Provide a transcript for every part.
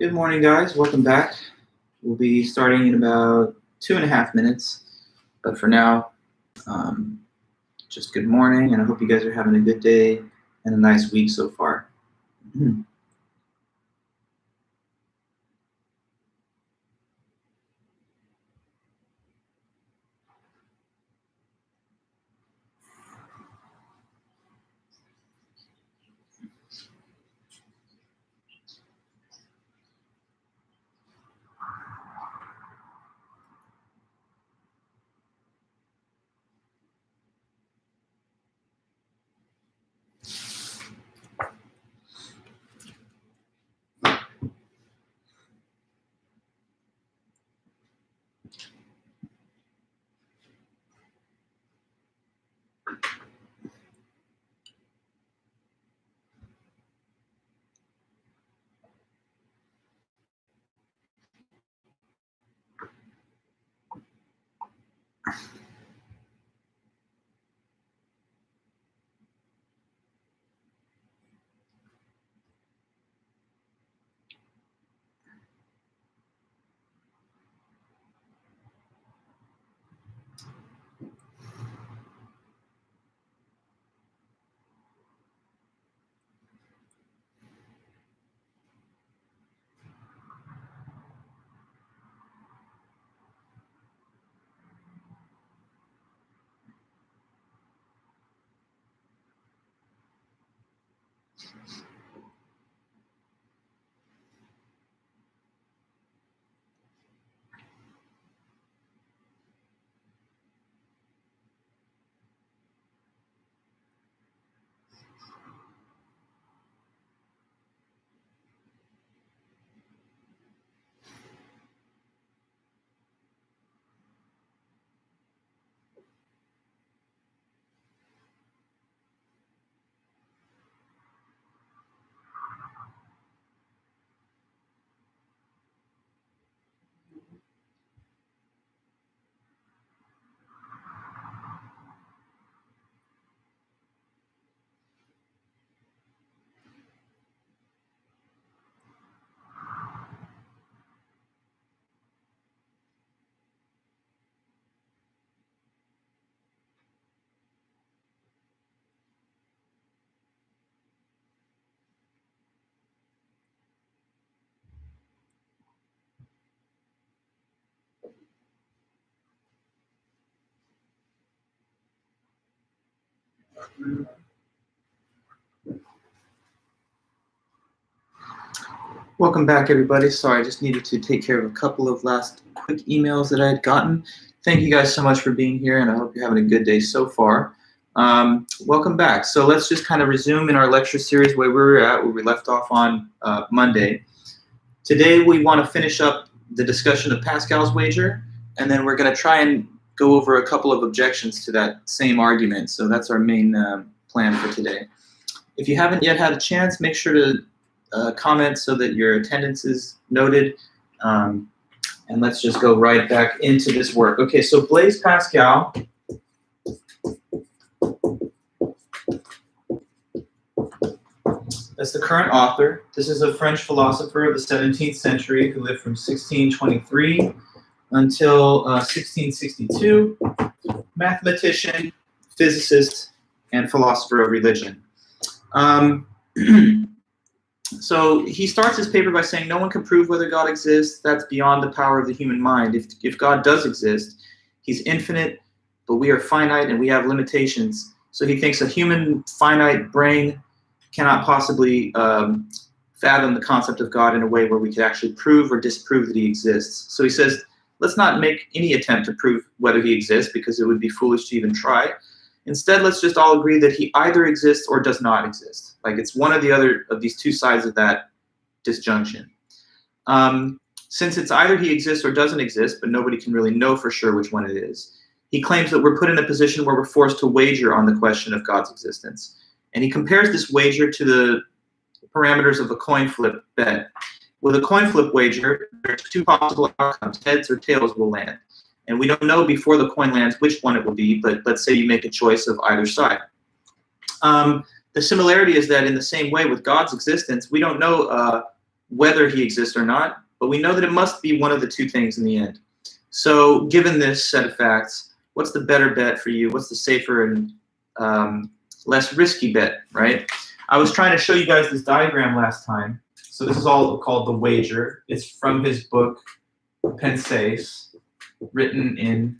Good morning, guys. Welcome back. We'll be starting in about 2.5 minutes. But for now, just good morning, and I hope you guys are having a good day and a nice week so far. Welcome back, everybody. Sorry, I just needed to take care of a couple of last quick emails that I had gotten. Thank you guys so much for being here, and I hope you're having a good day so far. Welcome back. So let's just kind of resume in our lecture series where we left off on Monday. Today we want to finish up the discussion of Pascal's wager, and then we're going to try and go over a couple of objections to that same argument. So that's our main plan for today. If you haven't yet had a chance, make sure to comment so that your attendance is noted. And let's just go right back into this work. Okay, so Blaise Pascal that's the current author. This is a French philosopher of the 17th century who lived from 1623 until 1662, mathematician, physicist, and philosopher of religion. So he starts his paper by saying no one can prove whether God exists. That's beyond the power of the human mind. If God does exist, he's infinite, but we are finite and we have limitations. So he thinks a human finite brain cannot possibly fathom the concept of God in a way where we could actually prove or disprove that he exists. So he says, let's not make any attempt to prove whether he exists because it would be foolish to even try. Instead, let's just all agree that he either exists or does not exist. Like it's one or the other of these two sides of that disjunction. Since it's either he exists or doesn't exist, but nobody can really know for sure which one it is, he claims that we're put in a position where we're forced to wager on the question of God's existence. And he compares this wager to the parameters of a coin flip bet. With a coin flip wager, there's two possible outcomes, heads or tails will land. And we don't know before the coin lands which one it will be, but let's say you make a choice of either side. The similarity is that in the same way with God's existence, we don't know whether he exists or not, but we know that it must be one of the two things in the end. So given this set of facts, what's the better bet for you? What's the safer and less risky bet, right? I was trying to show you guys this diagram last time. So this is all called the wager. It's from his book, Pascals, written in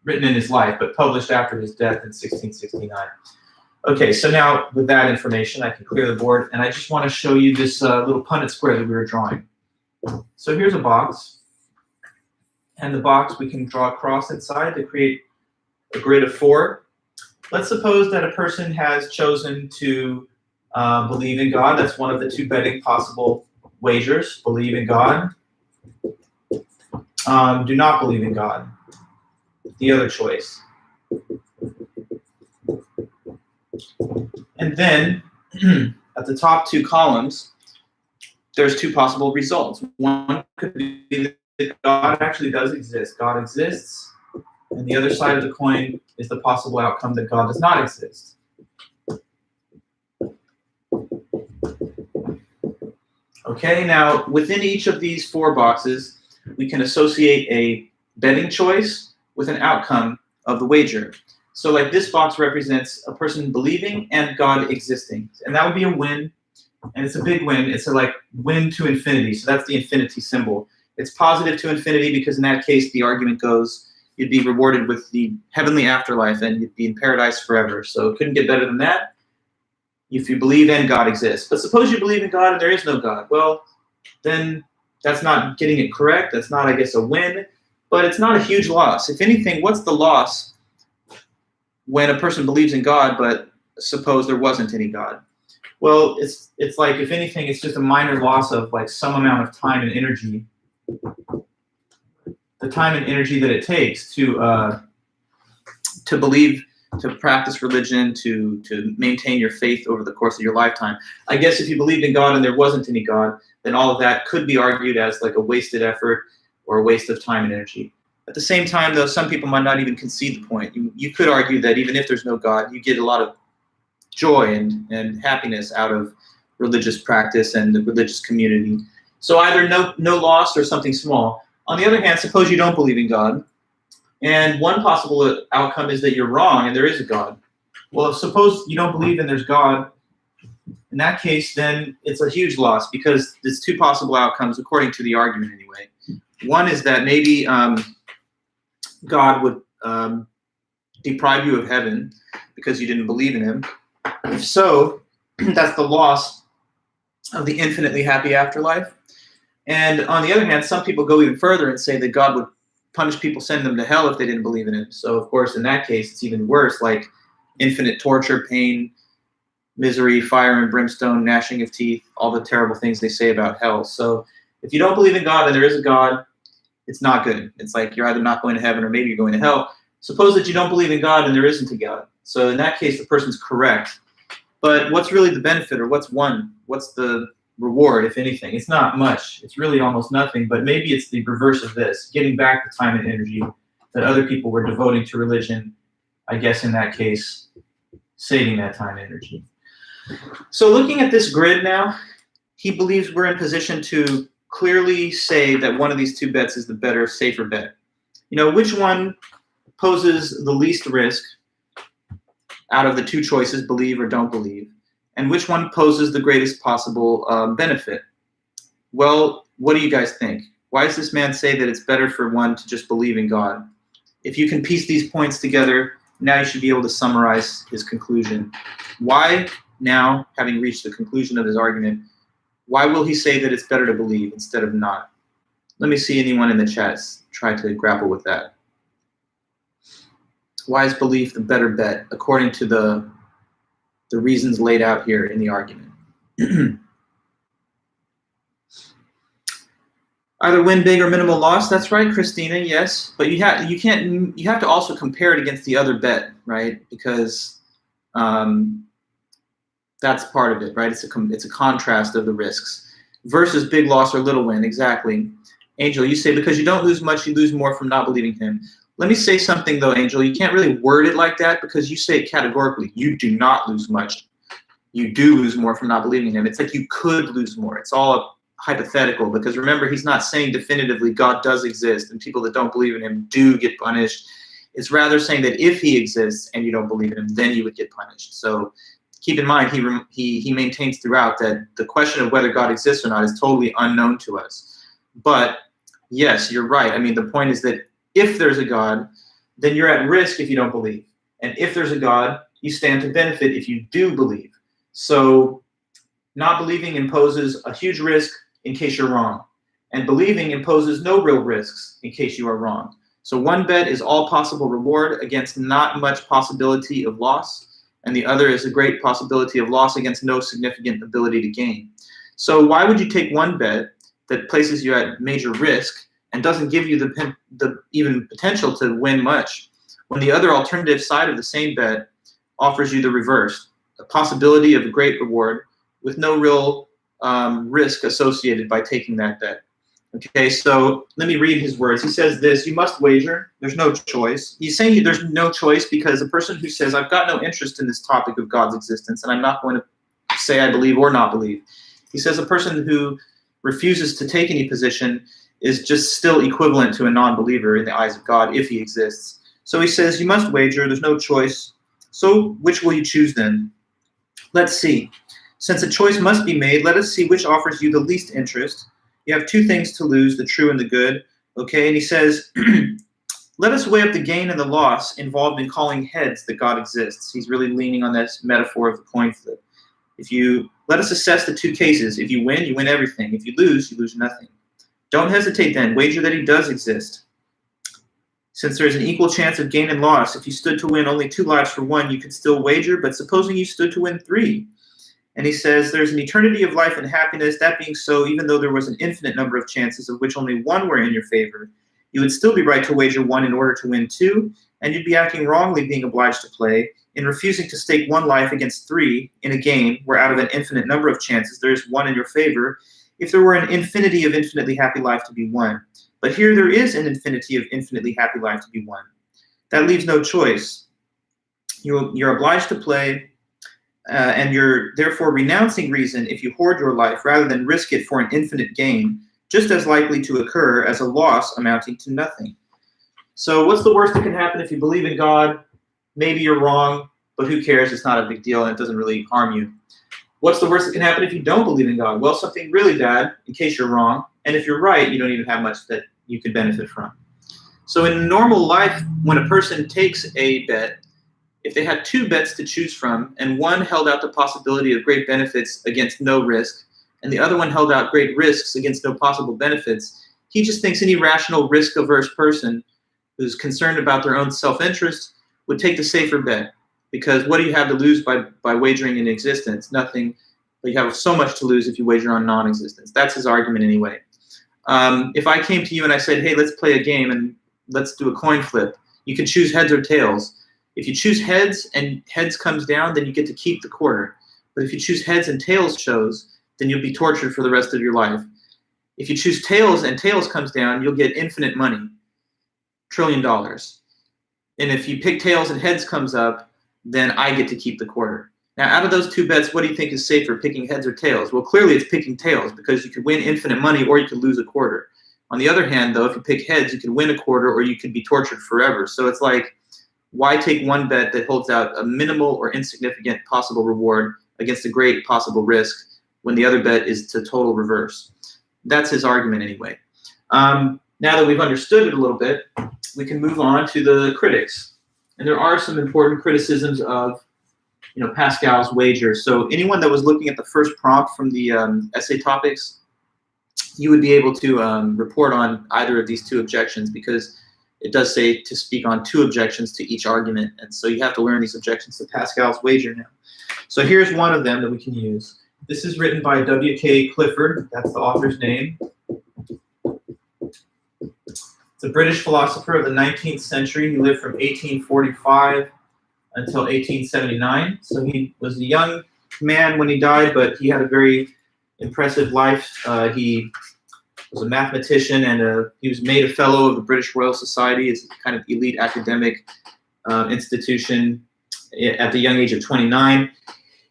his life, but published after his death in 1669. Okay, so now with that information, I can clear the board, and I just want to show you this little Punnett square that we were drawing. So here's a box, and the box we can draw a cross inside to create a grid of 4. Let's suppose that a person has chosen to believe in God. That's one of the 2 betting possible wagers. Believe in God. Do not believe in God. The other choice. And then at the top 2 columns, there's 2 possible results. One could be that God actually does exist. God exists. And the other side of the coin is the possible outcome that God does not exist. Okay, now within each of these 4 boxes, we can associate a betting choice with an outcome of the wager. So like this box represents a person believing and God existing. And that would be a win. And it's a big win. It's a like win to infinity. So that's the infinity symbol. It's positive to infinity because in that case, the argument goes, you'd be rewarded with the heavenly afterlife and you'd be in paradise forever. So it couldn't get better than that if you believe and God exists. But suppose you believe in God and there is no God. Well, then that's not getting it correct. That's not, I guess, a win. But it's not a huge loss. If anything, what's the loss when a person believes in God, but suppose there wasn't any God? Well, it's like, if anything, it's just a minor loss of like some amount of time and energy. The time and energy that it takes to believe, to practice religion, to maintain your faith over the course of your lifetime. I guess if you believed in God and there wasn't any God, then all of that could be argued as like a wasted effort or a waste of time and energy. At the same time, though, some people might not even concede the point. You could argue that even if there's no God, you get a lot of joy and happiness out of religious practice and the religious community. So either no loss or something small. On the other hand, suppose you don't believe in God, and one possible outcome is that you're wrong and there is a God. Well, suppose you don't believe and there's God. In that case, then it's a huge loss because there's 2 possible outcomes, according to the argument anyway. One is that maybe God would deprive you of heaven because you didn't believe in him. If so, that's the loss of the infinitely happy afterlife. And on the other hand, some people go even further and say that God would punish people, send them to hell if they didn't believe in him. So, of course, in that case, it's even worse, like infinite torture, pain, misery, fire and brimstone, gnashing of teeth, all the terrible things they say about hell. So if you don't believe in God and there is a God, it's not good. It's like you're either not going to heaven or maybe you're going to hell. Suppose that you don't believe in God and there isn't a God. So in that case, the person's correct. But what's really the benefit, or what's the reward, if anything? It's not much. It's really almost nothing, but maybe it's the reverse of this, getting back the time and energy that other people were devoting to religion. I guess in that case, saving that time and energy. So looking at this grid now, he believes we're in position to clearly say that one of these 2 bets is the better, safer bet. You know, which one poses the least risk out of the 2 choices, believe or don't believe, and which one poses the greatest possible benefit? Well, what do you guys think? Why does this man say that it's better for one to just believe in God? If you can piece these points together, now you should be able to summarize his conclusion. Why now, having reached the conclusion of his argument, why will he say that it's better to believe instead of not? Let me see anyone in the chats try to grapple with that. Why is belief the better bet according to the reasons laid out here in the argument? Either win big or minimal loss. That's right, Christina. Yes, but you have to also compare it against the other bet, right? Because that's part of it, right? It's a contrast of the risks versus big loss or little win. Exactly. Angel, you say because you don't lose much, you lose more from not believing him. Let me say something though, Angel. You can't really word it like that because you say it categorically. You do not lose much. you do lose more from not believing in him. It's like you could lose more. It's all hypothetical, because remember, he's not saying definitively God does exist and people that don't believe in him do get punished. It's rather saying that if he exists and you don't believe in him, then you would get punished. So keep in mind, he maintains throughout that the question of whether God exists or not is totally unknown to us. But yes, you're right. I mean, the point is that if there's a God, then you're at risk if you don't believe. And if there's a God, you stand to benefit if you do believe. So not believing imposes a huge risk in case you're wrong. And believing imposes no real risks in case you are wrong. So one bet is all possible reward against not much possibility of loss, and the other is a great possibility of loss against no significant ability to gain. So why would you take one bet that places you at major risk and doesn't give you the even potential to win much, when the other alternative side of the same bet offers you the reverse, a possibility of a great reward with no real risk associated by taking that bet? Okay, so let me read his words. He says this: you must wager. There's no choice. He's saying there's no choice because a person who says, I've got no interest in this topic of God's existence, and I'm not going to say I believe or not believe. He says a person who refuses to take any position is just still equivalent to a non-believer in the eyes of God if he exists. So he says, you must wager. There's no choice. So which will you choose then? Let's see. Since a choice must be made, let us see which offers you the least interest. You have two things to lose, the true and the good. Okay, and he says, let us weigh up the gain and the loss involved in calling heads that God exists. He's really leaning on this metaphor of the coin flip. Let us assess the two cases. If you win everything. If you lose nothing. Don't hesitate then. Wager that he does exist. Since there is an equal chance of gain and loss, if you stood to win only 2 lives for 1, you could still wager, but supposing you stood to win 3. And he says, there's an eternity of life and happiness. That being so, even though there was an infinite number of chances of which only 1 were in your favor, you would still be right to wager 1 in order to win 2, and you'd be acting wrongly being obliged to play in refusing to stake 1 life against 3 in a game where out of an infinite number of chances there is 1 in your favor, if there were an infinity of infinitely happy life to be won. But here there is an infinity of infinitely happy life to be won. That leaves no choice. You're obliged to play, and you're therefore renouncing reason if you hoard your life rather than risk it for an infinite gain, just as likely to occur as a loss amounting to nothing. So what's the worst that can happen if you believe in God? Maybe you're wrong, but who cares? It's not a big deal, and it doesn't really harm you. What's the worst that can happen if you don't believe in God? Well, something really bad, in case you're wrong. And if you're right, you don't even have much that you could benefit from. So in normal life, when a person takes a bet, if they had 2 bets to choose from, and one held out the possibility of great benefits against no risk, and the other one held out great risks against no possible benefits, he just thinks any rational, risk-averse person who's concerned about their own self-interest would take the safer bet. Because what do you have to lose by wagering in existence? Nothing. But you have so much to lose if you wager on non-existence. That's his argument anyway. If I came to you and I said, hey, let's play a game and let's do a coin flip, you can choose heads or tails. If you choose heads and heads comes down, then you get to keep the quarter. But if you choose heads and tails shows, then you'll be tortured for the rest of your life. If you choose tails and tails comes down, you'll get infinite money, $1 trillion. And if you pick tails and heads comes up, then I get to keep the quarter. Now, out of those 2 bets, what do you think is safer, picking heads or tails? Well, clearly it's picking tails because you could win infinite money or you could lose a quarter. On the other hand, though, if you pick heads, you could win a quarter or you could be tortured forever. So it's like, why take one bet that holds out a minimal or insignificant possible reward against a great possible risk when the other bet is to total reverse? That's his argument anyway. Now that we've understood it a little bit, we can move on to the critics. And there are some important criticisms of, Pascal's Wager. So anyone that was looking at the first prompt from the essay topics, you would be able to report on either of these 2 objections, because it does say to speak on 2 objections to each argument. And so you have to learn these objections to Pascal's Wager now. So here's one of them that we can use. This is written by W.K. Clifford. That's the author's name. It's a British philosopher of the 19th century. He lived from 1845 until 1879. So he was a young man when he died, but he had a very impressive life. He was a mathematician, and he was made a fellow of the British Royal Society. It's a kind of elite academic institution at the young age of 29.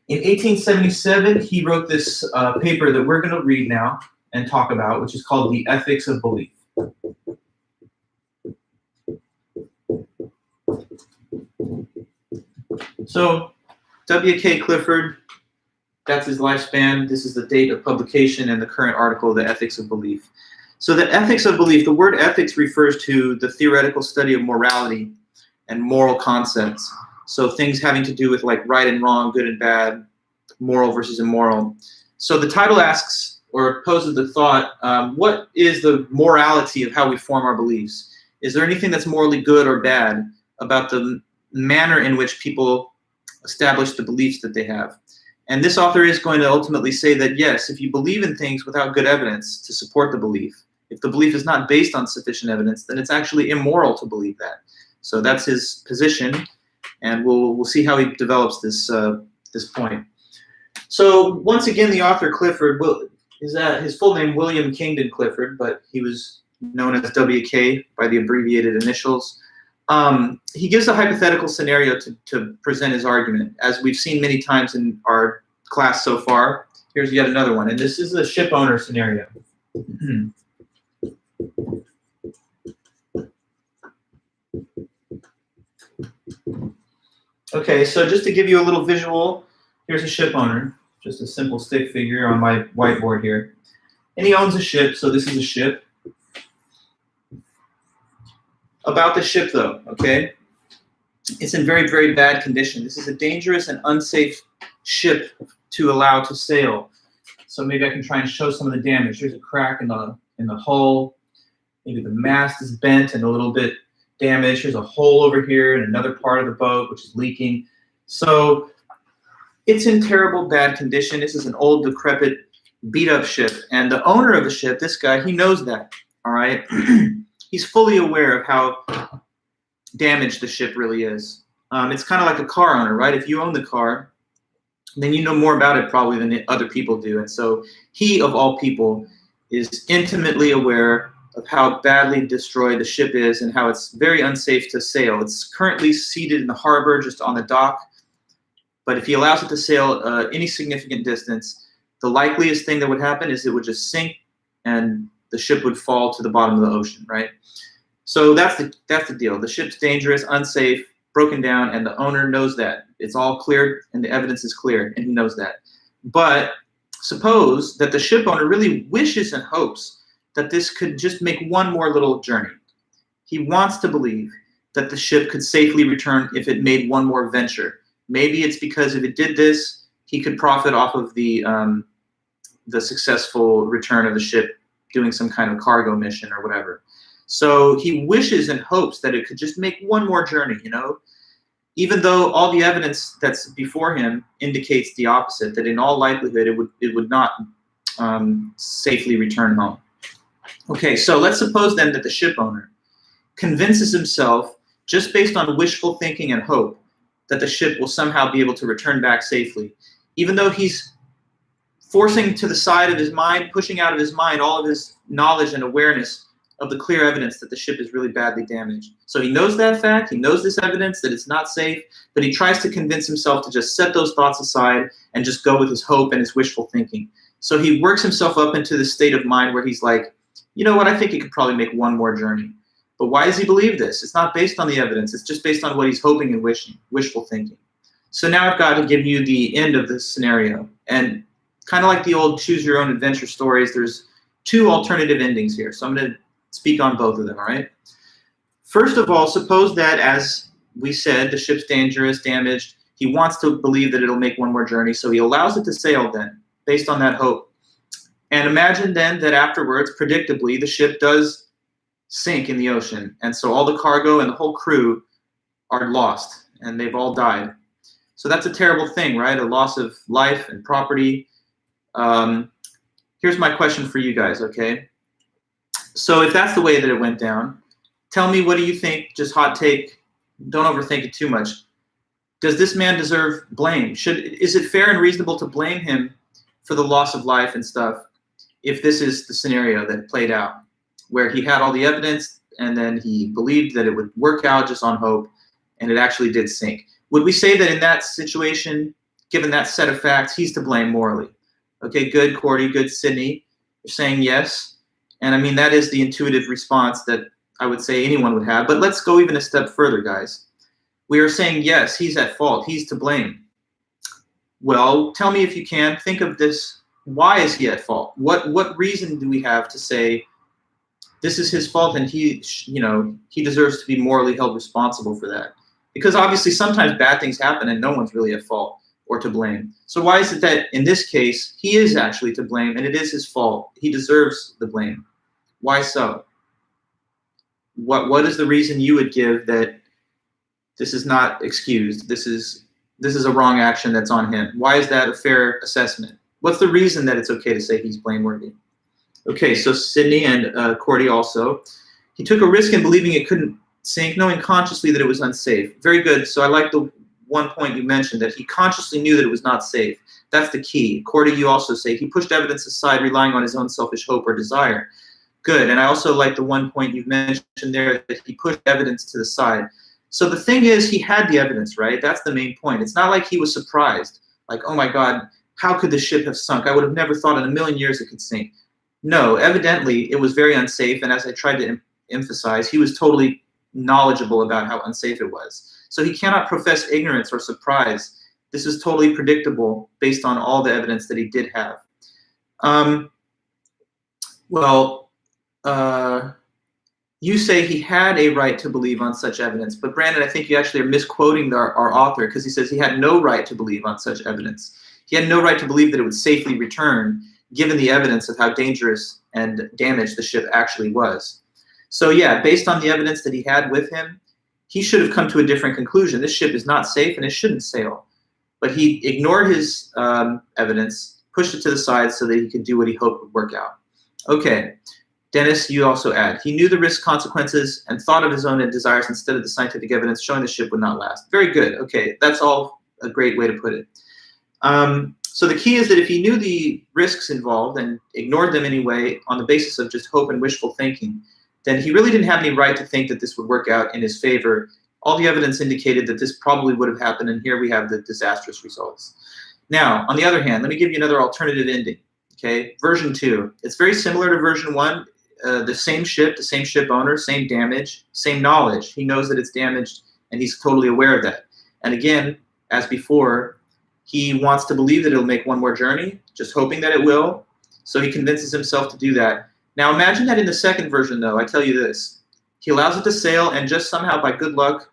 In 1877, he wrote this paper that we're going to read now and talk about, which is called The Ethics of Belief. So, W.K. Clifford, that's his lifespan. This is the date of publication and the current article, The Ethics of Belief. So the ethics of belief, the word ethics refers to the theoretical study of morality and moral concepts. So things having to do with like right and wrong, good and bad, moral versus immoral. So the title asks or poses the thought, what is the morality of how we form our beliefs? Is there anything that's morally good or bad about the manner in which people establish the beliefs that they have? And this author is going to ultimately say that yes, if you believe in things without good evidence to support the belief, if the belief is not based on sufficient evidence, then it's actually immoral to believe that. So that's his position, and we'll see how he develops this point. So once again, the author Clifford his full name William Kingdon Clifford, but he was known as W.K. by the abbreviated initials. He gives a hypothetical scenario to present his argument, as we've seen many times in our class so far. Here's yet another one, and this is a ship owner scenario. Okay, so just to give you a little visual, here's a ship owner, just a simple stick figure on my whiteboard here. And he owns a ship, so this is a ship. About the ship though, okay? It's in very, very bad condition. This is a dangerous and unsafe ship to allow to sail. So maybe I can try and show some of the damage. There's a crack in the hull. Maybe the mast is bent and a little bit damaged. There's a hole over here in another part of the boat which is leaking. So it's in terrible bad condition. This is an old, decrepit, beat up ship. And the owner of the ship, this guy, he knows that, all right? He's fully aware of how damaged the ship really is. It's kind of like a car owner, right? If you own the car, then you know more about it probably than other people do. And so he, of all people, is intimately aware of how badly destroyed the ship is and how it's very unsafe to sail. It's currently seated in the harbor, just on the dock. But if he allows it to sail any significant distance, the likeliest thing that would happen is it would just sink and the ship would fall to the bottom of the ocean, right? So that's the deal. The ship's dangerous, unsafe, broken down, and the owner knows that. It's all clear and the evidence is clear, and he knows that. But suppose that the ship owner really wishes and hopes that this could just make one more little journey. He wants to believe that the ship could safely return if it made one more venture. Maybe it's because if it did this, he could profit off of the successful return of the ship doing some kind of cargo mission or whatever. So he wishes and hopes that it could just make one more journey, you know, even though all the evidence that's before him indicates the opposite, that in all likelihood it would not safely return home. Okay, so let's suppose then that the ship owner convinces himself, just based on wishful thinking and hope, that the ship will somehow be able to return back safely, even though he's forcing to the side of his mind, pushing out of his mind all of his knowledge and awareness of the clear evidence that the ship is really badly damaged. So he knows that fact, he knows this evidence that it's not safe, but he tries to convince himself to just set those thoughts aside and just go with his hope and his wishful thinking. So he works himself up into this state of mind where he's like, you know what, I think he could probably make one more journey. But why does he believe this? It's not based on the evidence, it's just based on what he's hoping and wishing, wishful thinking. So now I've got to give you the end of this scenario. And kind of like the old choose your own adventure stories, there's two alternative endings here. So I'm going to speak on both of them, all right? First of all, suppose that, as we said, the ship's dangerous, damaged. He wants to believe that it'll make one more journey, so he allows it to sail then, based on that hope. And imagine then that afterwards, predictably, the ship does sink in the ocean. And so all the cargo and the whole crew are lost, and they've all died. So that's a terrible thing, right? A loss of life and property. Here's my question for you guys, okay? So if that's the way that it went down, tell me, what do you think? Just hot take. Don't overthink it too much. Does this man deserve blame? Is it fair and reasonable to blame him for the loss of life and stuff if this is the scenario that played out, where he had all the evidence and then he believed that it would work out just on hope and it actually did sink? Would we say that in that situation given that set of facts, he's to blame morally. Okay, good, Cordy, good, Sydney. You're saying yes. And I mean, that is the intuitive response that I would say anyone would have. But let's go even a step further, guys. We are saying, yes, he's at fault. He's to blame. Well, tell me if you can, think of this. Why is he at fault? What reason do we have to say this is his fault and he deserves to be morally held responsible for that? Because obviously sometimes bad things happen and no one's really at fault or to blame. So why is it that in this case he is actually to blame and it is his fault? He deserves the blame. Why so? What is the reason you would give that this is not excused? This is a wrong action that's on him. Why is that a fair assessment? What's the reason that it's okay to say he's blameworthy? Okay, so Sydney and Cordy also. He took a risk in believing it couldn't sink, knowing consciously that it was unsafe. Very good. So I like the one point you mentioned, that he consciously knew that it was not safe. That's the key. Cordy, you also say he pushed evidence aside, relying on his own selfish hope or desire. Good. And I also like the one point you've mentioned there, that he pushed evidence to the side. So the thing is, he had the evidence, right? That's the main point. It's not like he was surprised, like, oh my God, how could the ship have sunk? I would have never thought in a million years it could sink. No, evidently it was very unsafe, and as I tried to emphasize, he was totally knowledgeable about how unsafe it was. So he cannot profess ignorance or surprise. This is totally predictable based on all the evidence that he did have. You say he had a right to believe on such evidence, but Brandon, I think you actually are misquoting our author, because he says he had no right to believe on such evidence. He had no right to believe that it would safely return, given the evidence of how dangerous and damaged the ship actually was. So yeah, based on the evidence that he had with him, he should have come to a different conclusion. This ship is not safe and it shouldn't sail. But he ignored his evidence, pushed it to the side so that he could do what he hoped would work out. Okay, Dennis, you also add, he knew the risk consequences and thought of his own desires instead of the scientific evidence showing the ship would not last. Very good. Okay, that's all a great way to put it. So the key is that if he knew the risks involved and ignored them anyway on the basis of just hope and wishful thinking, then he really didn't have any right to think that this would work out in his favor. All the evidence indicated that this probably would have happened, and here we have the disastrous results. Now, on the other hand, let me give you another alternative ending. Okay, version 2. It's very similar to version 1. The same ship owner, same damage, same knowledge. He knows that it's damaged, and he's totally aware of that. And again, as before, he wants to believe that it'll make one more journey, just hoping that it will. So he convinces himself to do that. Now imagine that in the second version, though, I tell you this. He allows it to sail, and just somehow by good luck,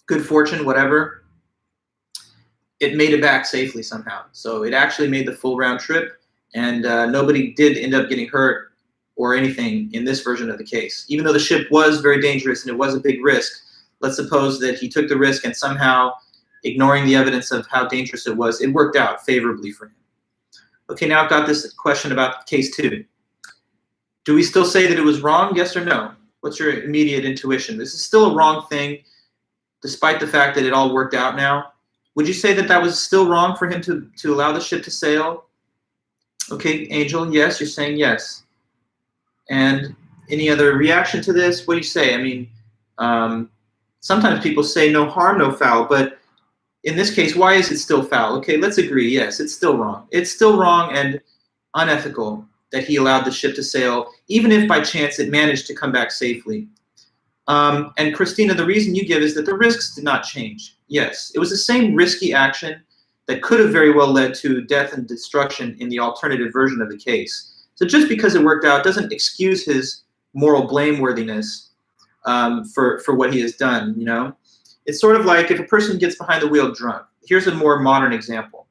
good fortune, whatever, it made it back safely somehow. So it actually made the full round trip, and nobody did end up getting hurt or anything in this version of the case. Even though the ship was very dangerous and it was a big risk, let's suppose that he took the risk and somehow, ignoring the evidence of how dangerous it was, it worked out favorably for him. Okay, now I've got this question about case 2. Do we still say that it was wrong, yes or no? What's your immediate intuition? This is still a wrong thing, despite the fact that it all worked out now. Would you say that that was still wrong for him to allow the ship to sail? Okay, Angel, yes, you're saying yes. And any other reaction to this? What do you say? I mean, sometimes people say no harm, no foul, but in this case, why is it still foul? Okay, let's agree, yes, it's still wrong. It's still wrong and unethical that he allowed the ship to sail, even if by chance it managed to come back safely. And Christina, the reason you give is that the risks did not change. Yes, it was the same risky action that could have very well led to death and destruction in the alternative version of the case. So just because it worked out doesn't excuse his moral blameworthiness for what he has done, you know? It's sort of like if a person gets behind the wheel drunk. Here's a more modern example.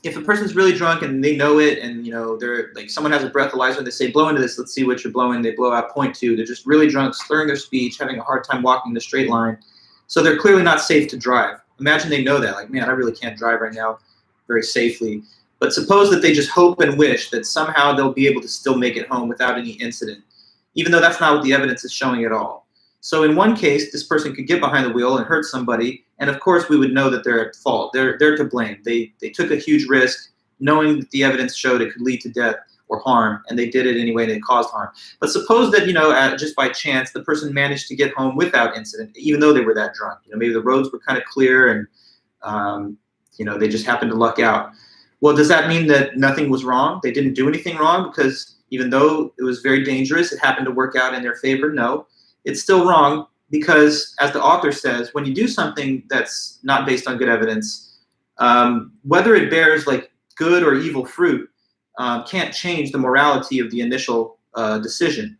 If a person's really drunk and they know it, and you know they're like, someone has a breathalyzer and they say, blow into this, let's see what you're blowing. They blow out 0.2. They're just really drunk, slurring their speech, having a hard time walking in the straight line. So they're clearly not safe to drive. Imagine they know that, like, man, I really can't drive right now very safely. But suppose that they just hope and wish that somehow they'll be able to still make it home without any incident, even though that's not what the evidence is showing at all. So in one case, this person could get behind the wheel and hurt somebody, and of course we would know that they're at fault. They're to blame. They took a huge risk, knowing that the evidence showed it could lead to death or harm, and they did it anyway, and it caused harm. But suppose that, you know, just by chance, the person managed to get home without incident, even though they were that drunk. You know, maybe the roads were kind of clear, and They just happened to luck out. Well, does that mean that nothing was wrong? They didn't do anything wrong because even though it was very dangerous, it happened to work out in their favor? No, it's still wrong because, as the author says, when you do something that's not based on good evidence, whether it bears like good or evil fruit, can't change the morality of the initial decision.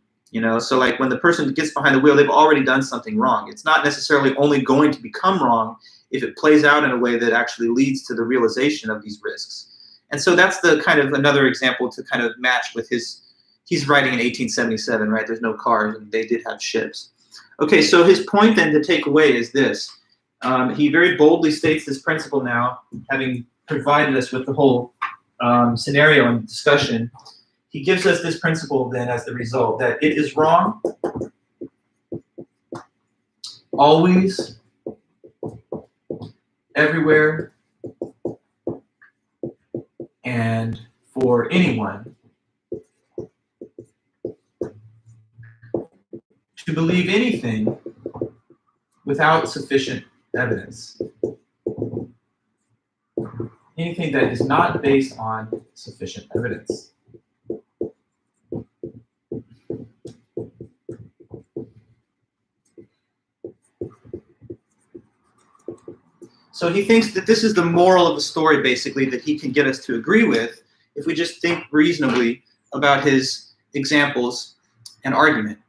So like when the person gets behind the wheel, they've already done something wrong. It's not necessarily only going to become wrong if it plays out in a way that actually leads to the realization of these risks. And so that's the kind of another example to kind of match with he's writing in 1877, right? There's no cars and they did have ships. Okay, so his point then to take away is this. He very boldly states this principle now, having provided us with the whole scenario and discussion. He gives us this principle then as the result, that it is wrong always, everywhere, and for anyone to believe anything without sufficient evidence. Anything that is not based on sufficient evidence. So he thinks that this is the moral of the story, basically, that he can get us to agree with if we just think reasonably about his examples and argument.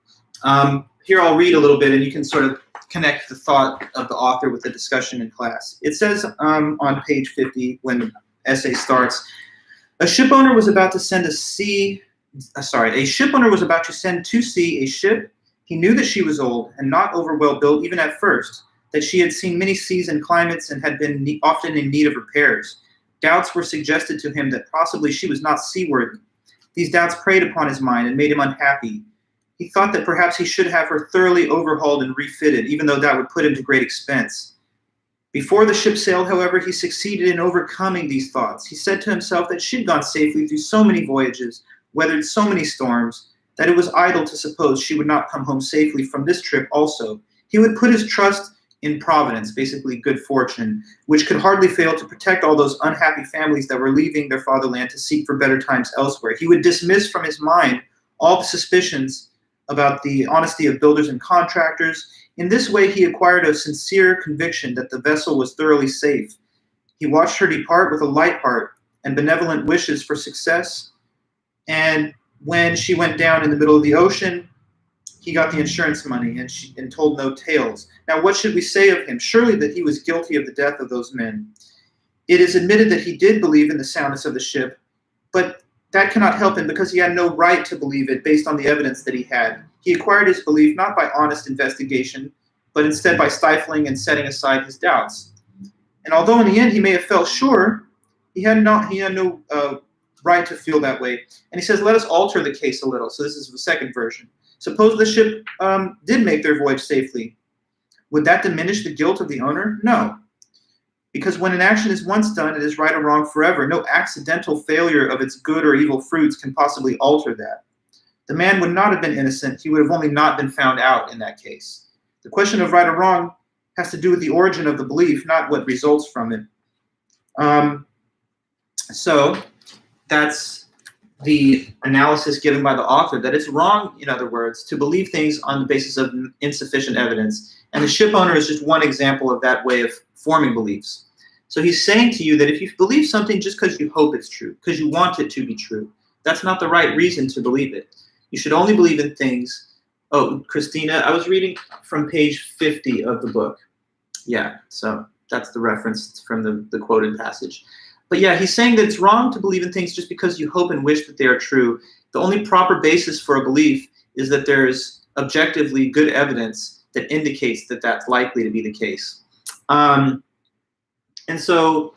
Here I'll read a little bit, and you can sort of connect the thought of the author with the discussion in class. It says on page 50, when the essay starts, a shipowner was about to send a shipowner was about to send to sea a ship. He knew that she was old and not over well built even at first, that she had seen many seas and climates and had been often in need of repairs. Doubts were suggested to him that possibly she was not seaworthy. These doubts preyed upon his mind and made him unhappy. He thought that perhaps he should have her thoroughly overhauled and refitted, even though that would put him to great expense. Before the ship sailed, however, he succeeded in overcoming these thoughts. He said to himself that she had gone safely through so many voyages, weathered so many storms, that it was idle to suppose she would not come home safely from this trip also. He would put his trust in Providence, basically good fortune, which could hardly fail to protect all those unhappy families that were leaving their fatherland to seek for better times elsewhere. He would dismiss from his mind all the suspicions about the honesty of builders and contractors. In this way, he acquired a sincere conviction that the vessel was thoroughly safe. He watched her depart with a light heart and benevolent wishes for success. And when she went down in the middle of the ocean, he got the insurance money and told no tales. Now, what should we say of him? Surely that he was guilty of the death of those men. It is admitted that he did believe in the soundness of the ship, but that cannot help him because he had no right to believe it based on the evidence that he had. He acquired his belief not by honest investigation, but instead by stifling and setting aside his doubts. And although in the end he may have felt sure, he had no right to feel that way. And he says, let us alter the case a little. So this is the second version. Suppose the ship did make their voyage safely. Would that diminish the guilt of the owner? No. Because when an action is once done, it is right or wrong forever. No accidental failure of its good or evil fruits can possibly alter that. The man would not have been innocent. He would have only not been found out in that case. The question of right or wrong has to do with the origin of the belief, not what results from it. So that's the analysis given by the author, that it's wrong, in other words, to believe things on the basis of insufficient evidence. And the ship owner is just one example of that way of forming beliefs. So he's saying to you that if you believe something just because you hope it's true, because you want it to be true, that's not the right reason to believe it. You should only believe in things. Oh, Christina, I was reading from page 50 of the book. Yeah, so that's the reference from the quoted passage. But yeah, he's saying that it's wrong to believe in things just because you hope and wish that they are true. The only proper basis for a belief is that there's objectively good evidence that indicates that that's likely to be the case. And so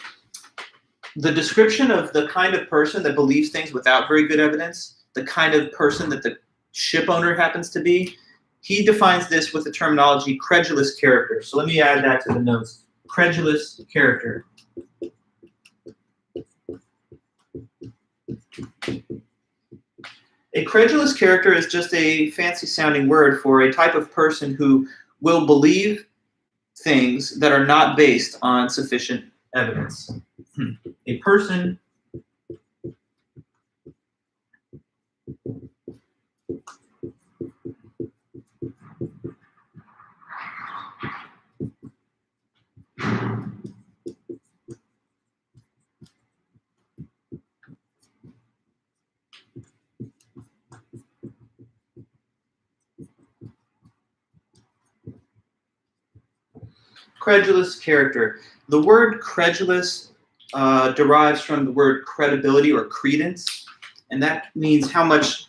the description of the kind of person that believes things without very good evidence, the kind of person that the ship owner happens to be, he defines this with the terminology credulous character. So let me add that to the notes. Credulous character. A credulous character is just a fancy sounding word for a type of person who will believe things that are not based on sufficient evidence. A person credulous character. The word credulous derives from the word credibility or credence, and that means how much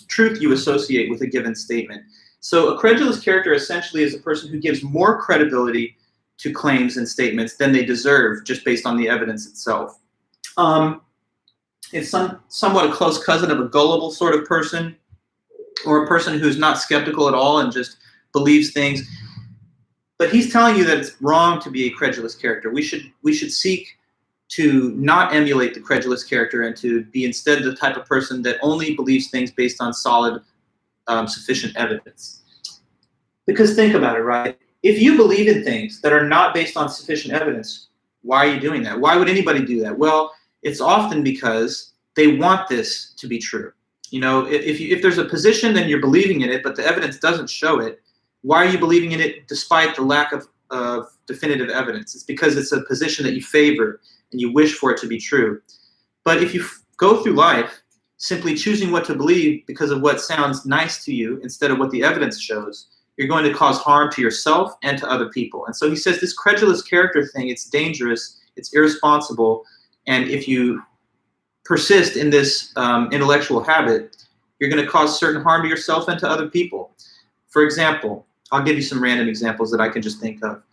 truth you associate with a given statement. So a credulous character essentially is a person who gives more credibility to claims and statements than they deserve just based on the evidence itself. It's somewhat a close cousin of a gullible sort of person, or a person who's not skeptical at all and just believes things. But he's telling you that it's wrong to be a credulous character. We should seek to not emulate the credulous character and to be instead the type of person that only believes things based on solid, sufficient evidence. Because think about it, right? If you believe in things that are not based on sufficient evidence, why are you doing that? Why would anybody do that? Well, it's often because they want this to be true. You know, if there's a position, then you're believing in it, but the evidence doesn't show it. Why are you believing in it despite the lack of definitive evidence? It's because it's a position that you favor and you wish for it to be true. But if you go through life simply choosing what to believe because of what sounds nice to you instead of what the evidence shows, you're going to cause harm to yourself and to other people. And so he says this credulous character thing, it's dangerous, it's irresponsible, and if you persist in this intellectual habit, you're going to cause certain harm to yourself and to other people. For example, I'll give you some random examples that I can just think of.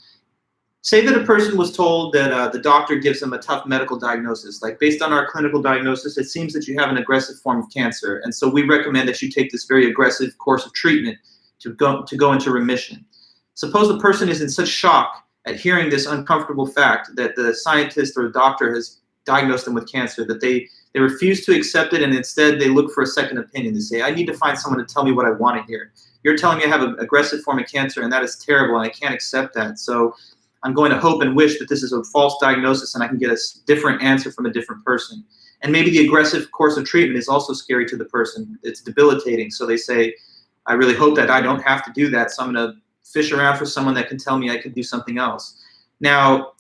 Say that a person was told that the doctor gives them a tough medical diagnosis. Like, based on our clinical diagnosis, it seems that you have an aggressive form of cancer, and so we recommend that you take this very aggressive course of treatment to go into remission. Suppose the person is in such shock at hearing this uncomfortable fact that the scientist or the doctor has diagnosed them with cancer that they refuse to accept it, and instead they look for a second opinion. They say, I need to find someone to tell me what I want to hear. You're telling me I have an aggressive form of cancer, and that is terrible, and I can't accept that. So I'm going to hope and wish that this is a false diagnosis and I can get a different answer from a different person. And maybe the aggressive course of treatment is also scary to the person. It's debilitating. So they say, I really hope that I don't have to do that, so I'm going to fish around for someone that can tell me I can do something else. Now,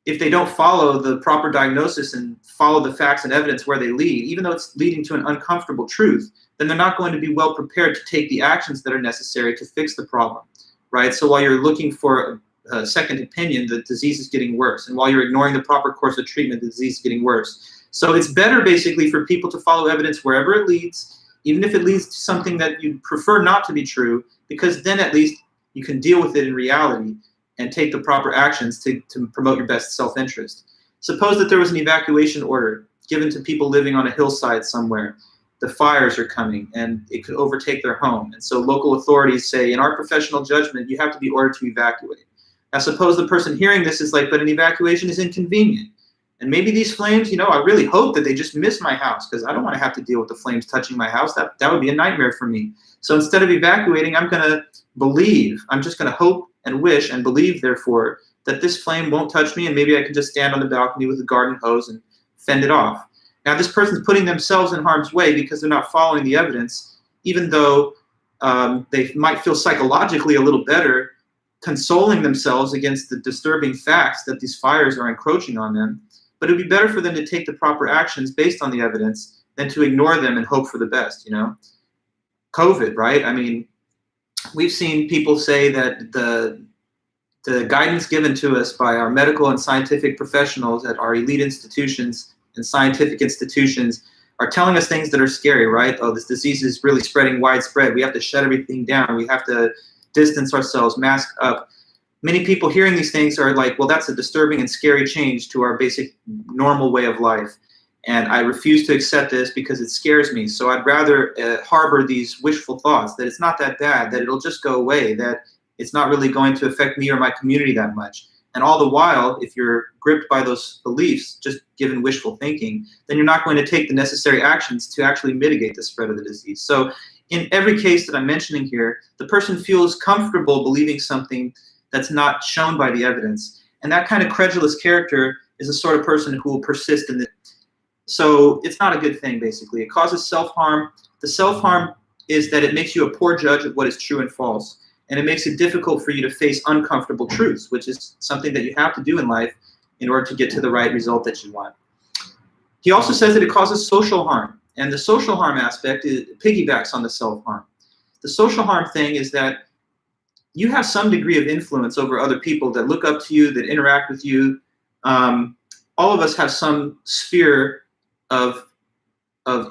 if they don't follow the proper diagnosis and follow the facts and evidence where they lead, even though it's leading to an uncomfortable truth, then they're not going to be well prepared to take the actions that are necessary to fix the problem, right? So while you're looking for a second opinion, the disease is getting worse. And while you're ignoring the proper course of treatment, the disease is getting worse. So it's better basically for people to follow evidence wherever it leads, even if it leads to something that you prefer not to be true, because then at least you can deal with it in reality and take the proper actions to promote your best self-interest. Suppose that there was an evacuation order given to people living on a hillside somewhere. The fires are coming and it could overtake their home. And so local authorities say, in our professional judgment, you have to be ordered to evacuate. Now suppose the person hearing this is like, but an evacuation is inconvenient. And maybe these flames, you know, I really hope that they just miss my house because I don't want to have to deal with the flames touching my house. That would be a nightmare for me. So instead of evacuating, I'm going to believe. I'm just going to hope and wish and believe, therefore, that this flame won't touch me, and maybe I can just stand on the balcony with a garden hose and fend it off. Now, this person's putting themselves in harm's way because they're not following the evidence, even though they might feel psychologically a little better consoling themselves against the disturbing facts that these fires are encroaching on them. But it would be better for them to take the proper actions based on the evidence than to ignore them and hope for the best, you know? COVID, right? I mean, we've seen people say that the guidance given to us by our medical and scientific professionals at our elite institutions and scientific institutions are telling us things that are scary, right? Oh, this disease is really spreading widespread. We have to shut everything down. We have to distance ourselves, mask up. Many people hearing these things are like, well, that's a disturbing and scary change to our basic normal way of life. And I refuse to accept this because it scares me. So I'd rather harbor these wishful thoughts that it's not that bad, that it'll just go away, that it's not really going to affect me or my community that much. And all the while, if you're gripped by those beliefs, just given wishful thinking, then you're not going to take the necessary actions to actually mitigate the spread of the disease. So in every case that I'm mentioning here, the person feels comfortable believing something that's not shown by the evidence. And that kind of credulous character is the sort of person who will persist in it. So it's not a good thing, basically. It causes self-harm. The self-harm is that it makes you a poor judge of what is true and false. And it makes it difficult for you to face uncomfortable truths, which is something that you have to do in life in order to get to the right result that you want. He also says that it causes social harm. And the social harm aspect piggybacks on the self-harm. The social harm thing is that you have some degree of influence over other people that look up to you, that interact with you. All of us have some sphere of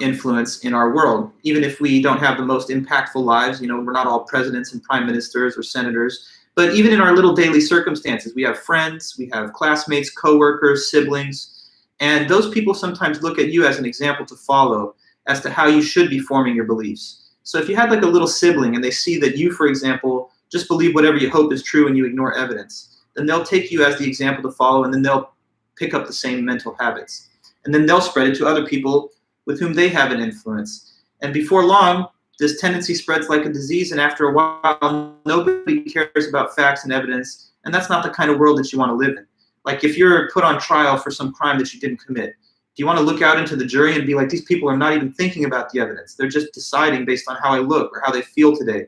influence in our world, even if we don't have the most impactful lives. We're not all presidents and prime ministers or senators, but even in our little daily circumstances, we have friends, we have classmates, coworkers, siblings, and those people sometimes look at you as an example to follow as to how you should be forming your beliefs. So if you had like a little sibling and they see that you, for example, just believe whatever you hope is true and you ignore evidence, then they'll take you as the example to follow, and then they'll pick up the same mental habits. And then they'll spread it to other people with whom they have an influence. And before long, this tendency spreads like a disease, and after a while, nobody cares about facts and evidence, and that's not the kind of world that you want to live in. Like if you're put on trial for some crime that you didn't commit, do you want to look out into the jury and be like, these people are not even thinking about the evidence. They're just deciding based on how I look or how they feel today.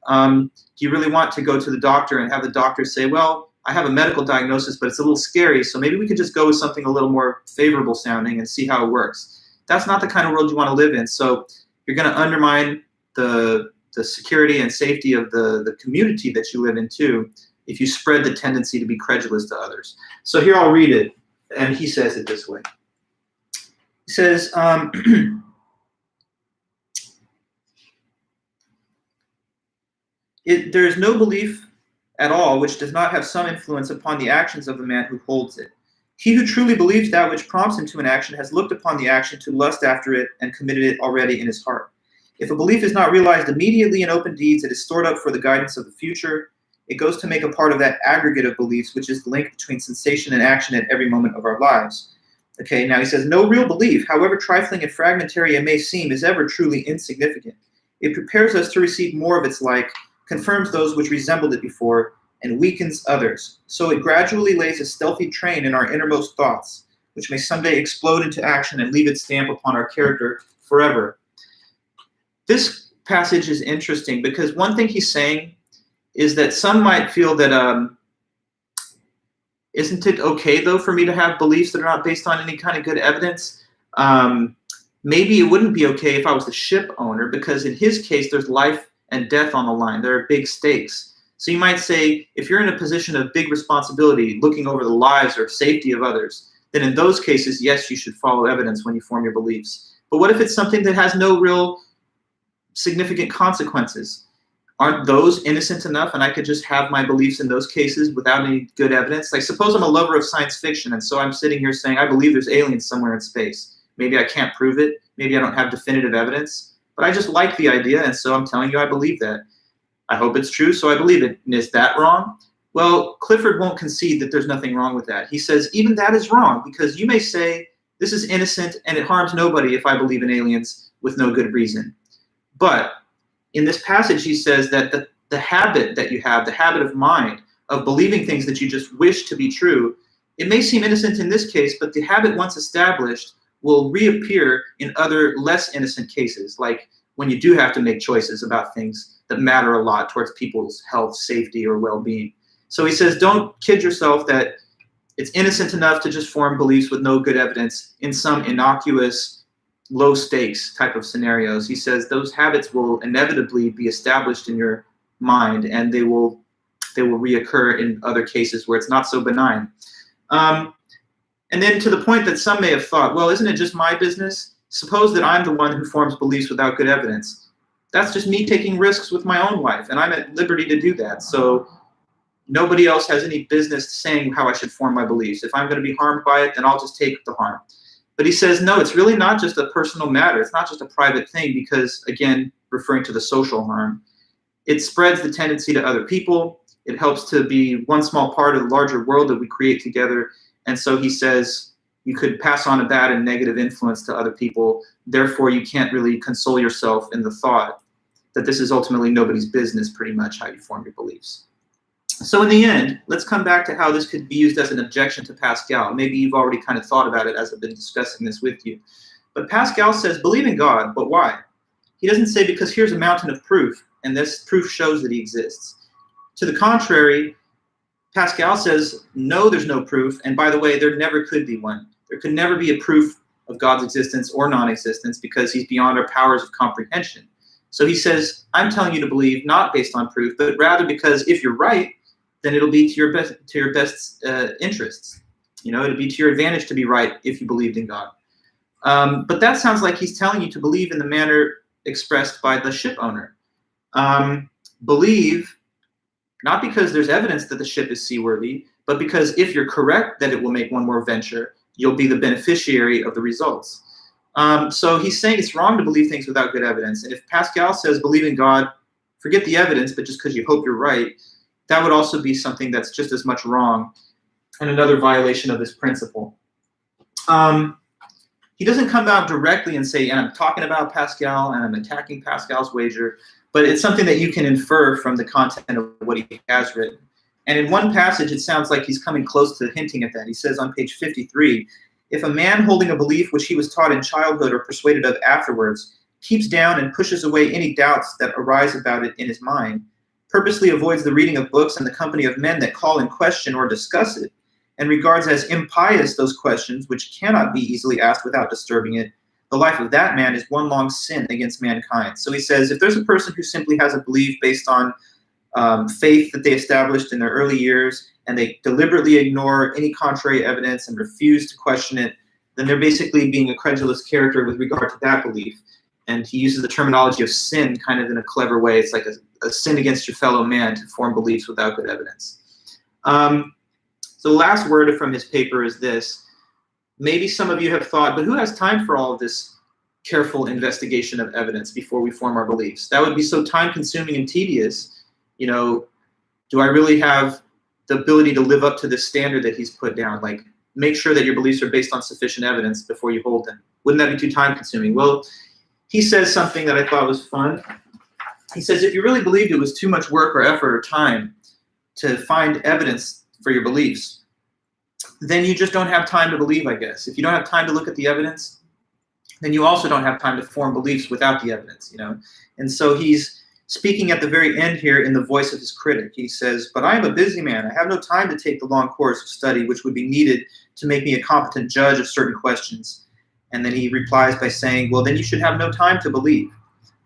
Do you really want to go to the doctor and have the doctor say, well, I have a medical diagnosis, but it's a little scary, so maybe we could just go with something a little more favorable sounding and see how it works. That's not the kind of world you want to live in. So you're going to undermine the security and safety of the community that you live in too, if you spread the tendency to be credulous to others. So here I'll read it, and he says it this way. He says, there is no belief at all which does not have some influence upon the actions of the man who holds it. He who truly believes that which prompts him to an action has looked upon the action to lust after it and committed it already in his heart. If a belief is not realized immediately in open deeds, it is stored up for the guidance of the future. It goes to make a part of that aggregate of beliefs, which is the link between sensation and action at every moment of our lives. Okay, now he says, no real belief, however trifling and fragmentary it may seem, is ever truly insignificant. It prepares us to receive more of its like, confirms those which resembled it before, and weakens others. So it gradually lays a stealthy train in our innermost thoughts, which may someday explode into action and leave its stamp upon our character forever. This passage is interesting because one thing he's saying is that some might feel that, isn't it okay though for me to have beliefs that are not based on any kind of good evidence? Maybe it wouldn't be okay if I was the ship owner, because in his case, there's life and death on the line. There are big stakes. So you might say, if you're in a position of big responsibility, looking over the lives or safety of others, then in those cases, yes, you should follow evidence when you form your beliefs. But what if it's something that has no real significant consequences? Aren't those innocent enough, and I could just have my beliefs in those cases without any good evidence? Like suppose I'm a lover of science fiction, and so I'm sitting here saying, I believe there's aliens somewhere in space. Maybe I can't prove it. Maybe I don't have definitive evidence. But I just like the idea, and so I'm telling you I believe that. I hope it's true, so I believe it. And is that wrong? Well, Clifford won't concede that there's nothing wrong with that. He says even that is wrong, because you may say this is innocent and it harms nobody if I believe in aliens with no good reason. But in this passage, he says that the habit that you have, the habit of mind of believing things that you just wish to be true, it may seem innocent in this case, but the habit once established will reappear in other less innocent cases, like when you do have to make choices about things that matter a lot towards people's health, safety, or well-being. So he says, don't kid yourself that it's innocent enough to just form beliefs with no good evidence in some innocuous, low-stakes type of scenarios. He says those habits will inevitably be established in your mind, and they will reoccur in other cases where it's not so benign. And then to the point that some may have thought, well, isn't it just my business? Suppose that I'm the one who forms beliefs without good evidence. That's just me taking risks with my own life, and I'm at liberty to do that. So nobody else has any business saying how I should form my beliefs. If I'm going to be harmed by it, then I'll just take the harm. But he says, no, it's really not just a personal matter. It's not just a private thing because, again, referring to the social harm, it spreads the tendency to other people. It helps to be one small part of the larger world that we create together. And so he says you could pass on a bad and negative influence to other people. Therefore, you can't really console yourself in the thought that this is ultimately nobody's business, pretty much, how you form your beliefs. So in the end, let's come back to how this could be used as an objection to Pascal. Maybe you've already kind of thought about it as I've been discussing this with you. But Pascal says, believe in God, but why? He doesn't say because here's a mountain of proof, and this proof shows that he exists. To the contrary, Pascal says, no, there's no proof, and by the way, there never could be one. There could never be a proof of God's existence or non-existence because he's beyond our powers of comprehension. So he says, I'm telling you to believe not based on proof, but rather because if you're right, then it'll be to your best interests. It'll be to your advantage to be right if you believed in God. But that sounds like he's telling you to believe in the manner expressed by the ship owner. Believe not because there's evidence that the ship is seaworthy, but because if you're correct that it will make one more venture, you'll be the beneficiary of the results. So he's saying it's wrong to believe things without good evidence. And if Pascal says believe in God, forget the evidence, but just because you hope you're right, that would also be something that's just as much wrong and another violation of this principle. He doesn't come out directly and say, and I'm talking about Pascal and I'm attacking Pascal's wager, but it's something that you can infer from the content of what he has written. And in one passage, it sounds like he's coming close to hinting at that. He says on page 53, if a man holding a belief which he was taught in childhood or persuaded of afterwards keeps down and pushes away any doubts that arise about it in his mind, purposely avoids the reading of books and the company of men that call in question or discuss it, and regards as impious those questions which cannot be easily asked without disturbing it, the life of that man is one long sin against mankind. So he says, if there's a person who simply has a belief based on faith that they established in their early years, and they deliberately ignore any contrary evidence and refuse to question it, then they're basically being a credulous character with regard to that belief. And he uses the terminology of sin kind of in a clever way. It's like a sin against your fellow man to form beliefs without good evidence. So the last word from his paper is this. Maybe some of you have thought, but who has time for all of this careful investigation of evidence before we form our beliefs? That would be so time-consuming and tedious. Do I really have the ability to live up to this standard that he's put down? Like, make sure that your beliefs are based on sufficient evidence before you hold them. Wouldn't that be too time-consuming? Well, he says something that I thought was fun. He says, if you really believed it was too much work or effort or time to find evidence for your beliefs, then you just don't have time to believe, I guess. If you don't have time to look at the evidence, then you also don't have time to form beliefs without the evidence, And so he's speaking at the very end here in the voice of his critic. He says, but I am a busy man. I have no time to take the long course of study which would be needed to make me a competent judge of certain questions. And then he replies by saying, well, then you should have no time to believe.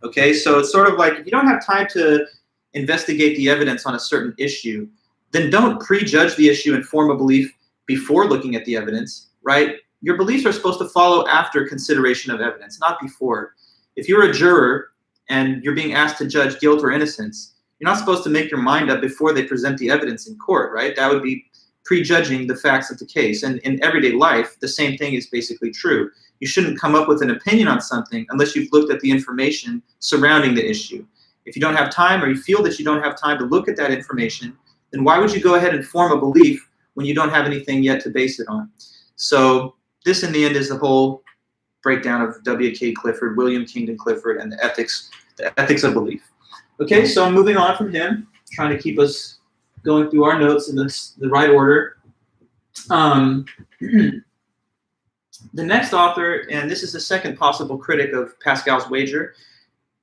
Okay, so it's sort of like, if you don't have time to investigate the evidence on a certain issue, then don't prejudge the issue and form a belief before looking at the evidence, right? Your beliefs are supposed to follow after consideration of evidence, not before. If you're a juror and you're being asked to judge guilt or innocence, you're not supposed to make your mind up before they present the evidence in court, right? That would be prejudging the facts of the case. And in everyday life, the same thing is basically true. You shouldn't come up with an opinion on something unless you've looked at the information surrounding the issue. If you don't have time, or you feel that you don't have time to look at that information, then why would you go ahead and form a belief when you don't have anything yet to base it on? So this, in the end, is the whole breakdown of W.K. Clifford, William Kingdon Clifford, and the ethics of belief. Okay, so I'm moving on from him, trying to keep us going through our notes in the right order. The next author, and this is the second possible critic of Pascal's wager,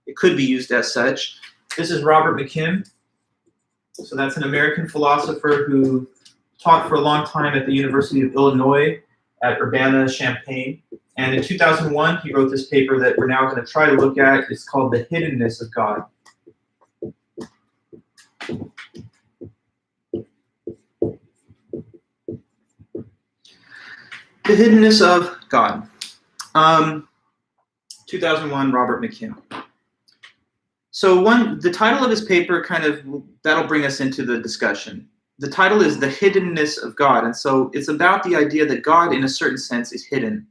it could be used as such. This is Robert McKim. So that's an American philosopher who taught for a long time at the University of Illinois at Urbana-Champaign. And in 2001, he wrote this paper that we're now going to try to look at. It's called The Hiddenness of God. The Hiddenness of God. 2001, Robert McKim. So the title of his paper that'll bring us into the discussion. The title is The Hiddenness of God. And so it's about the idea that God, in a certain sense, is hidden,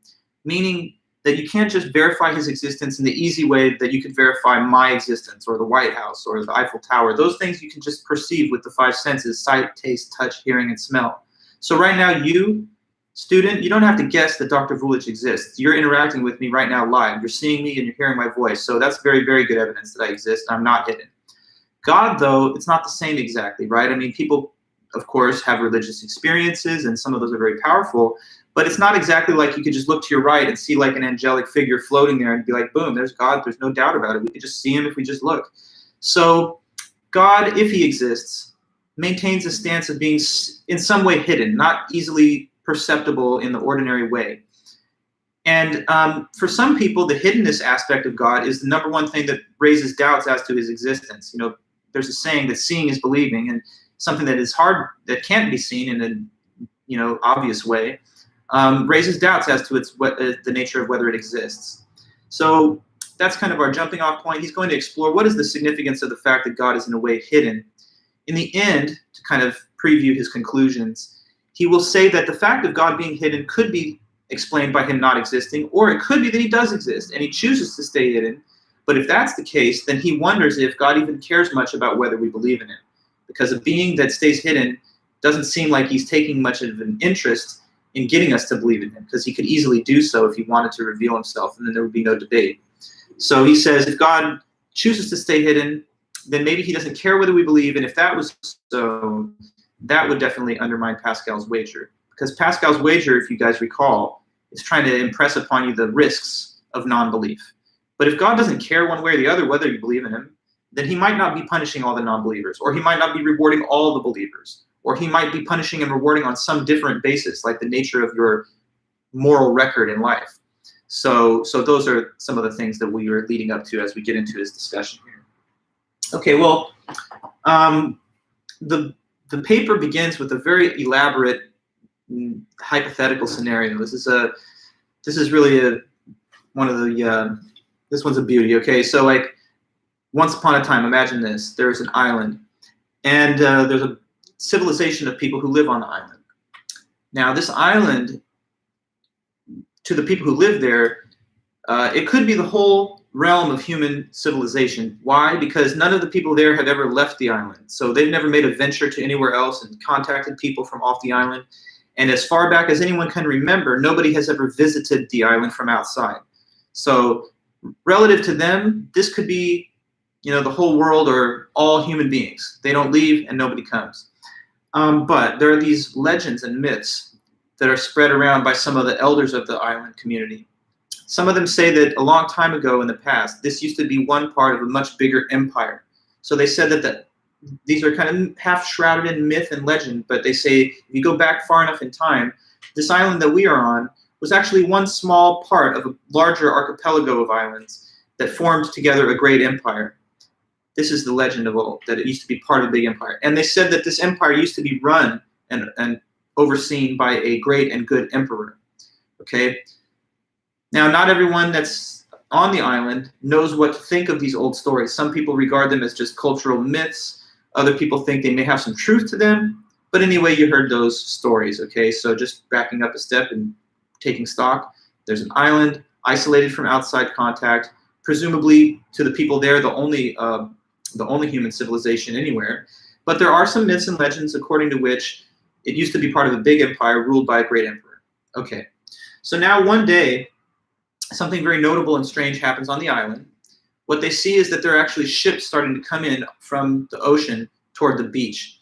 meaning that you can't just verify his existence in the easy way that you could verify my existence or the White House or the Eiffel Tower. Those things you can just perceive with the five senses: sight, taste, touch, hearing, and smell. So right now, you, student, you don't have to guess that Dr. Vulich exists. You're interacting with me right now live. You're seeing me and you're hearing my voice. So that's very, very good evidence that I exist. I'm not hidden. God, though, it's not the same exactly, right? I mean, people, of course, have religious experiences, and some of those are very powerful, but it's not exactly like you could just look to your right and see like an angelic figure floating there and be like, boom, there's God. There's no doubt about it. We could just see him if we just look. So God, if he exists, maintains a stance of being in some way hidden, not easily perceptible in the ordinary way. And for some people, the hiddenness aspect of God is the number one thing that raises doubts as to his existence. You know, there's a saying that seeing is believing, and something that is hard, that can't be seen in a obvious way, raises doubts as to the nature of whether it exists. So that's kind of our jumping off point. He's going to explore what is the significance of the fact that God is in a way hidden. In the end, to kind of preview his conclusions, he will say that the fact of God being hidden could be explained by him not existing, or it could be that he does exist and he chooses to stay hidden. But if that's the case, then he wonders if God even cares much about whether we believe in him, because a being that stays hidden doesn't seem like he's taking much of an interest in getting us to believe in him, because he could easily do so if he wanted to reveal himself, and then there would be no debate. So he says if God chooses to stay hidden, then maybe he doesn't care whether we believe, and if that was so, that would definitely undermine Pascal's wager. Because Pascal's wager, if you guys recall, is trying to impress upon you the risks of non-belief. But if God doesn't care one way or the other whether you believe in him, then he might not be punishing all the non-believers, or he might not be rewarding all the believers, or he might be punishing and rewarding on some different basis, like the nature of your moral record in life. So those are some of the things that we are leading up to as we get into this discussion here. Okay, well, the paper begins with a very elaborate hypothetical scenario. This is really one of the this one's a beauty. Okay, so like once upon a time, imagine this: there's an island, and there's a civilization of people who live on the island. Now, this island, to the people who live there, it could be the whole realm of human civilization. Why? Because none of the people there have ever left the island. So they've never made a venture to anywhere else and contacted people from off the island. And as far back as anyone can remember, nobody has ever visited the island from outside. So relative to them, this could be, the whole world or all human beings. They don't leave and nobody comes. But there are these legends and myths that are spread around by some of the elders of the island community. Some of them say that a long time ago in the past, this used to be one part of a much bigger empire. So they said that these are kind of half shrouded in myth and legend, but they say if you go back far enough in time, this island that we are on was actually one small part of a larger archipelago of islands that formed together a great empire. This is the legend of old, that it used to be part of a big empire. And they said that this empire used to be run and overseen by a great and good emperor. Okay? Now, not everyone that's on the island knows what to think of these old stories. Some people regard them as just cultural myths. Other people think they may have some truth to them. But anyway, you heard those stories, okay? So just backing up a step and taking stock, there's an island isolated from outside contact, presumably to the people there, the only human civilization anywhere. But there are some myths and legends according to which it used to be part of a big empire ruled by a great emperor. Okay, so now one day, something very notable and strange happens on the island. What they see is that there are actually ships starting to come in from the ocean toward the beach.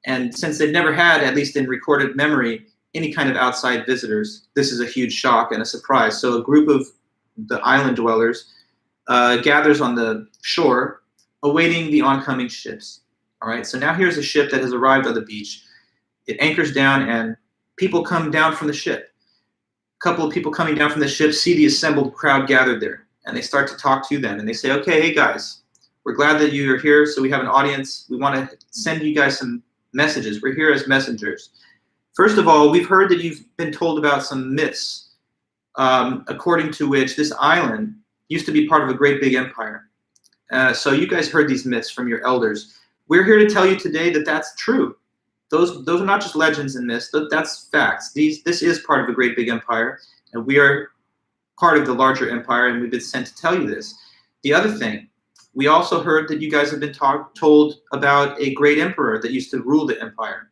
And since they've never had, at least in recorded memory, any kind of outside visitors, this is a huge shock and a surprise. So a group of the island dwellers gathers on the shore, awaiting the oncoming ships. All right, so now here's a ship that has arrived on the beach. It anchors down and people come down from the ship. A couple of people coming down from the ship see the assembled crowd gathered there, and they start to talk to them, and they say, okay, hey guys, we're glad that you're here, so we have an audience. We want to send you guys some messages. We're here as messengers. First of all, we've heard that you've been told about some myths, according to which this island used to be part of a great big empire. So you guys heard these myths from your elders. We're here to tell you today that that's true. Those are not just legends and myths, that's facts. This is part of a great big empire, and we are part of the larger empire, and we've been sent to tell you this. The other thing, we also heard that you guys have been told about a great emperor that used to rule the empire.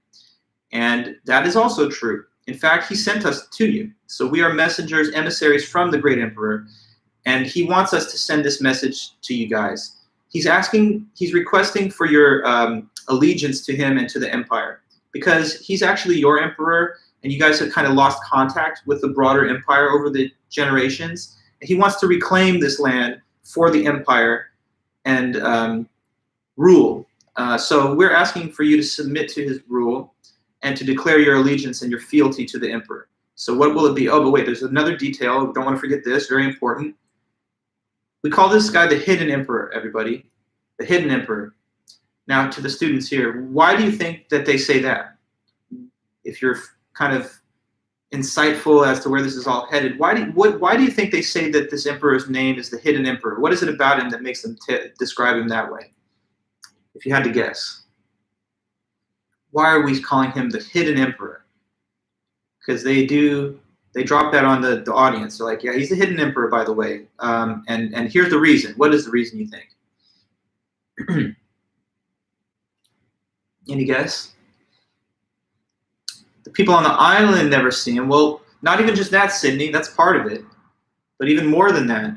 And that is also true. In fact, he sent us to you. So we are messengers, emissaries from the great emperor, and he wants us to send this message to you guys. he's requesting for your allegiance to him and to the empire, because he's actually your emperor, and you guys have kind of lost contact with the broader empire over the generations. And he wants to reclaim this land for the empire and rule. So we're asking for you to submit to his rule and to declare your allegiance and your fealty to the emperor. So what will it be? Oh, but wait, there's another detail. Don't want to forget this, very important. We call this guy the hidden emperor, everybody. The hidden emperor. Now, to the students here, why do you think that they say that? If you're kind of insightful as to where this is all headed, why do you think they say that this emperor's name is the hidden emperor? What is it about him that makes them describe him that way? If you had to guess. Why are we calling him the hidden emperor? Because they drop that on the audience. They're like, yeah, he's the hidden emperor, by the way. And here's the reason. What is the reason, you think? Any guess? The people on the island never see him. Well, not even just that, Sydney. That's part of it. But even more than that.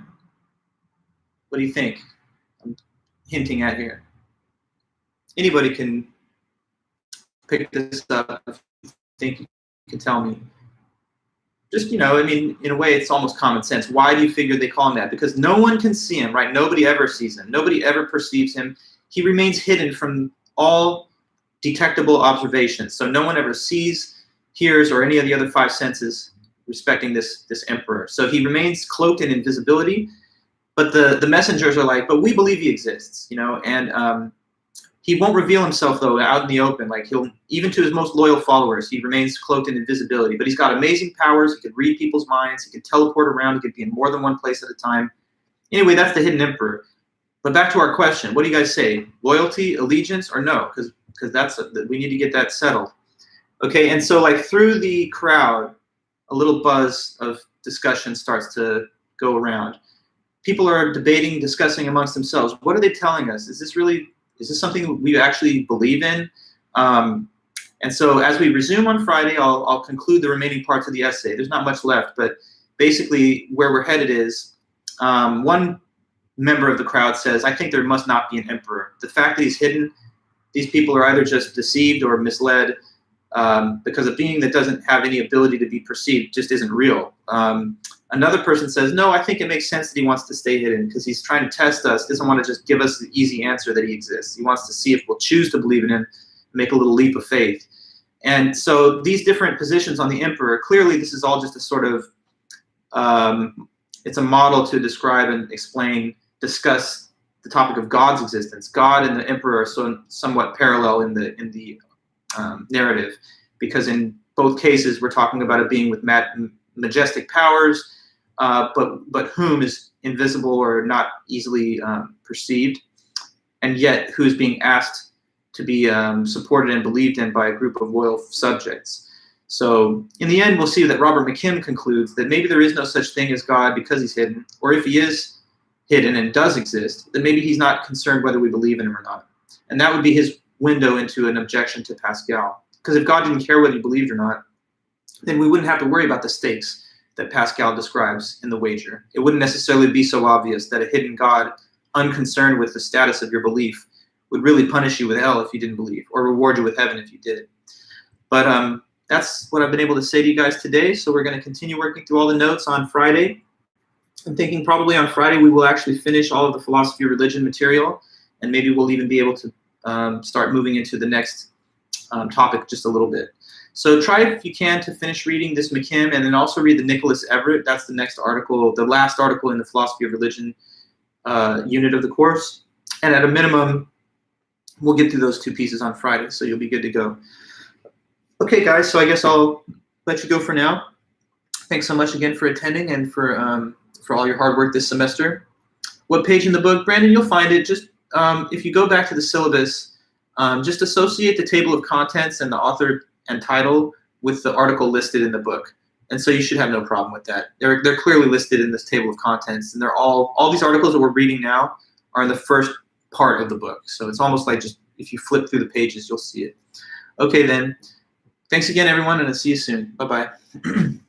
What do you think I'm hinting at here? Anybody can pick this up if you think you can tell me. Just, I mean, in a way, it's almost common sense. Why do you figure they call him that? Because no one can see him, right? Nobody ever sees him. Nobody ever perceives him. He remains hidden from all detectable observations. So no one ever sees, hears, or any of the other five senses respecting this emperor. So he remains cloaked in invisibility, but the messengers are like, but we believe he exists, and he won't reveal himself, though, out in the open. Like, even to his most loyal followers, he remains cloaked in invisibility. But he's got amazing powers. He can read people's minds. He can teleport around. He can be in more than one place at a time. Anyway, that's the hidden emperor. But back to our question. What do you guys say? Loyalty, allegiance, or no? Because we need to get that settled. Okay, and so like through the crowd, a little buzz of discussion starts to go around. People are debating, discussing amongst themselves. What are they telling us? Is this something we actually believe in? And so as we resume on Friday, I'll conclude the remaining parts of the essay. There's not much left, but basically where we're headed is one member of the crowd says, I think there must not be an emperor. The fact that he's hidden, these people are either just deceived or misled because a being that doesn't have any ability to be perceived just isn't real. Another person says, no, I think it makes sense that he wants to stay hidden because he's trying to test us, doesn't want to just give us the easy answer that he exists. He wants to see if we'll choose to believe in him, make a little leap of faith. And so these different positions on the emperor, clearly this is all just a sort of, it's a model to describe and discuss the topic of God's existence. God and the emperor are somewhat parallel in the narrative, because in both cases we're talking about a being with majestic powers, but whom is invisible or not easily perceived, and yet who is being asked to be supported and believed in by a group of loyal subjects. So in the end, we'll see that Robert McKim concludes that maybe there is no such thing as God because he's hidden, or if he is hidden and does exist, then maybe he's not concerned whether we believe in him or not. And that would be his window into an objection to Pascal. Because if God didn't care whether you believed or not, then we wouldn't have to worry about the stakes that Pascal describes in the wager. It wouldn't necessarily be so obvious that a hidden God, unconcerned with the status of your belief, would really punish you with hell if you didn't believe, or reward you with heaven if you did. But that's what I've been able to say to you guys today. So we're going to continue working through all the notes on Friday. I'm thinking probably on Friday we will actually finish all of the philosophy of religion material, and maybe we'll even be able to start moving into the next topic just a little bit. So try, if you can, to finish reading this McKim, and then also read the Nicholas Everett. That's the next article, the last article in the philosophy of religion unit of the course. And at a minimum, we'll get through those two pieces on Friday, so you'll be good to go. Okay, guys, so I guess I'll let you go for now. Thanks so much again for attending and for all your hard work this semester. What page in the book? Brandon, you'll find it. Just if you go back to the syllabus, just associate the table of contents and the author and title with the article listed in the book. And so you should have no problem with that. They're clearly listed in this table of contents, and they're all these articles that we're reading now are in the first part of the book. So it's almost like just if you flip through the pages, you'll see it. Okay, then. Thanks again, everyone, and I'll see you soon. Bye-bye.